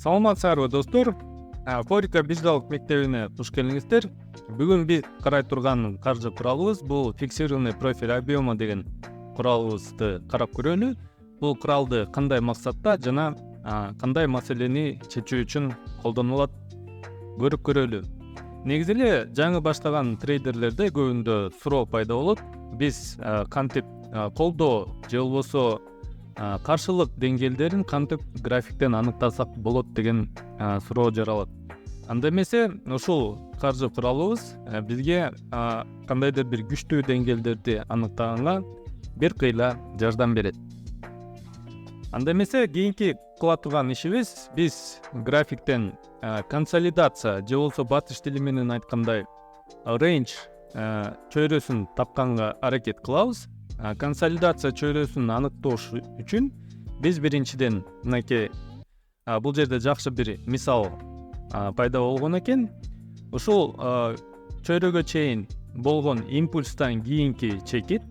Саламатсыздарбы достор. Форика биржалык мектебине туш келиңиздер. Бүгүн биз карай турган каржы куралыбыз бул фиксированный профиль объема деген куралыбызды карап көрөлү. Бул куралды кандай максатта жана кандай маселени чечүү үчүн колдонулат көрүп көрөлү. Негизи эле жаңы баштаган трейдерлерде көбүндө суроо пайда болот. Биз кантип колдоо же болбосо каршылык деңгээлдерин кантип графиктен аныктасак болот деген суроо жаралат. Анда эмесе ушул каржы куралыбыз бизге кандайдыр бир күчтүү деңгээлдерди аныктаганга бир кыйла жардам берет. Анда эмесе кийинки кыла турган ишибиз биз графиктен консолидация же болбосо батыш тили менен айткандай range чөйрөсүн тапканга аракет кылабыз. Консолидация чөйрөсүн аныктоош үчүн биз биринчиден мынакей бул жерде жакшы бир мисал пайда болгон экен. Ушул чөйрөгө чейин болгон импульстан кийинки чекит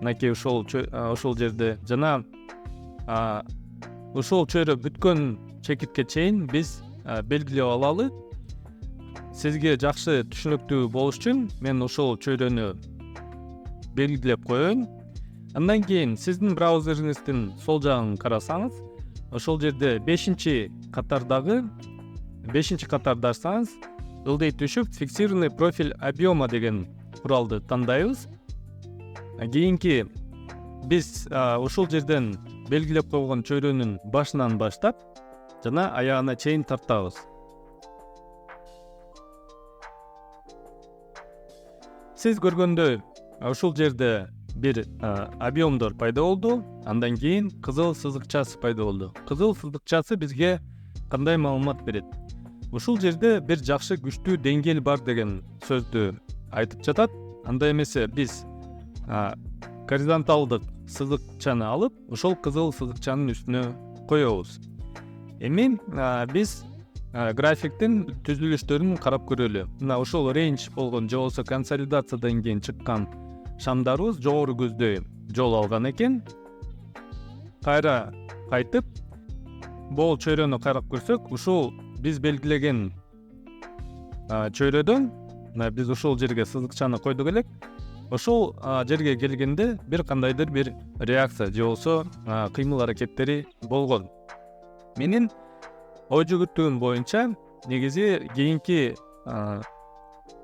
мынакей ушул жерде жана ушул чөйрө бүткөн чекитке чейин биз белгилеп алалы. Сизге жакшы түшүнүктүү болуш үчүн мен ушул чөйрөнү белгилеп коеюн. Андан кийин сиздин браузериңиздин сол жагын карасаңыз, ошол жерде 5-катардагы 5-катардасаңыз, ылдый түшүп фиксированный профиль объема деген куралды тандайбыз. Кийинки биз ушул жерден белгилеп койгон чөйрөнүн башынан баштап жана аягына чейин тартабыз. Сиз көргөндөй ушул жерде бир объемдор пайда болду. Андан кийин кызыл сызыкчасы пайда болду. Кызыл сызыкчасы бизге кандай маалымат берет? Ушул жерде бир жакшы күчтүү деңгээл бар деген сөздү айтып жатат. Анда эмесе биз горизонталдык сызыкчаны алып, ошол кызыл сызыкчанын үстүнө коебуз. Эми биз графиктин түзүлүштөрүн карап көрөлү. Мына ошол range болгон же болбосо консолидациядан кийин чыккан шамдарыбыз жогору көздөй жол алган экен. Кайра кайтып бул чөйрөнү карап көрсөк, ушул биз белгилеген чөйрөдөн биз ушул жерге сызыкчаны койдук элек. Ошол жерге келгенде бир кандайдыр бир реакция же болбосо кыймыл аракеттери болгон. Менин ой жүгүртүүм боюнча негизи кийинки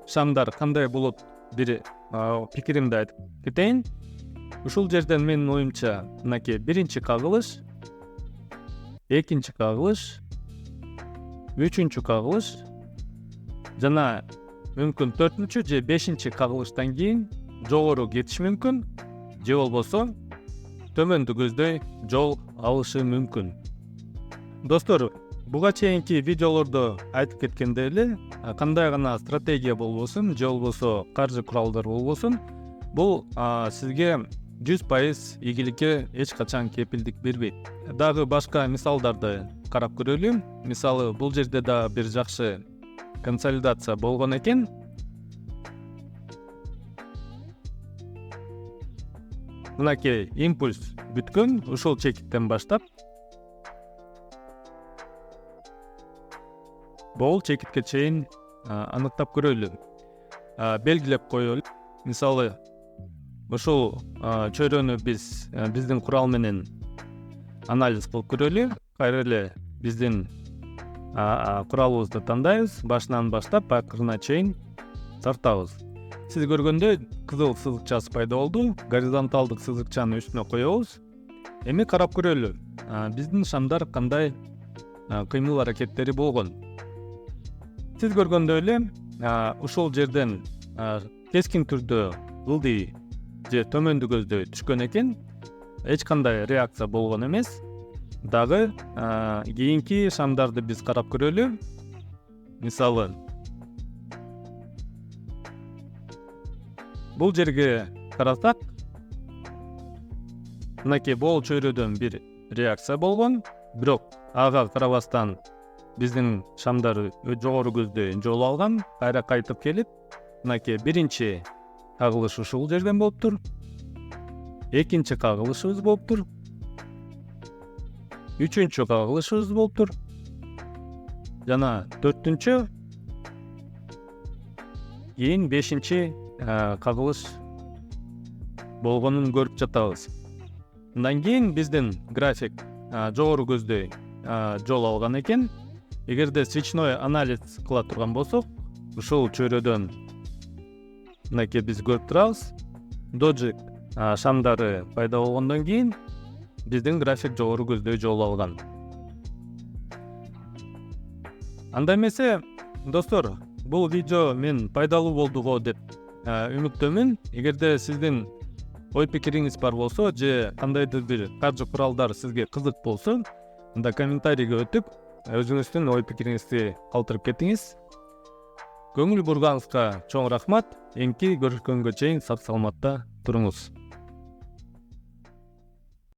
шамдар кандай болот бир пикиримди айтып кетейин. Ушул жерден менин оюмча мынакей биринчи кагылыш, экинчи кагылыш, үчүнчү кагылыш жана мүмкүн 4-чү же 5-чи кагылыштан кийин жогору кетиш мүмкүн же болбосо төмөндү көздөй жол алышы мүмкүн. Достор, буга чейинки видеолордо айтып кеткендей эле, кандай гана стратегия болбосун же болбосо каржы куралдар болбосун, бул сизге 100% ийгиликке эч качан кепилдик бербейт. Дагы башка мисалдарды карап көрөлү. Мисалы, бул жерде да бир жакшы консолидация болгон экен. Мынакей импульс бүткөн, ушул чекиттен баштап бул чекитке чейин аныктап көрөлү. Белгилеп коелу. Мисалы, ушул чөйрөнү биздин курал менен анализ кылып көрөлү. Кайра эле биздин куралыбызды тандайбыз, башынан баштап акырына чейин тартабыз. Сиз көргөндөй кызыл сызыкчасы пайда болду. Горизонталдык сызыкчаны үстүнө коебуз. Эми карап көрөлү. Биздин шамдар кандай кыймыл аракеттери болгон. Сиз көргөндөй эле ушул жерден кескин түрдө ылдый же төмөндү көздөй түшкөн экен. Эч кандай реакция болгон эмес. Дагы кийинки шамдарды биз карап көрөлү. Мисалы, бул жерге карасак, мынакей бул чөйрөдөн бир реакция болгон, бирок ага карабастан биздин шамдар жогору көздөй жол алган. Кайра кайтып келип, мынакей биринчи кагылыш ушул жерден болуптур. Экинчи кагылышыбыз болуптур. Үчүнчү кагылышыбыз болуптур. жана төртүнчү кийин бешинчи кагылыш болгонун көрүп жатабыз. Андан кийин биздин график жогору көздөй жол алган экен. Эгерде свечной анализ кыла турган болсок, ушул чөйрөдөн мынакей биз көрүп турабыз. Дожик шамдары пайда болгондон кийин биздин график жогору көздөй жол алган. Анда эмесе, достор, бул видео мен пайдалуу болду го деп үмүттөмүн. Эгерде сиздин ой пикириңиз бар болсо же кандайдыр бир каржы куралдар сизге кызык болсо, анда комментарийге өтүп, өзүңүздүн ой пикириңизди калтырып кетиңиз. Көңүл бурганыңызга чоң рахмат. Эңки көрүшкөнгө чейин сак саламатта туруңуз.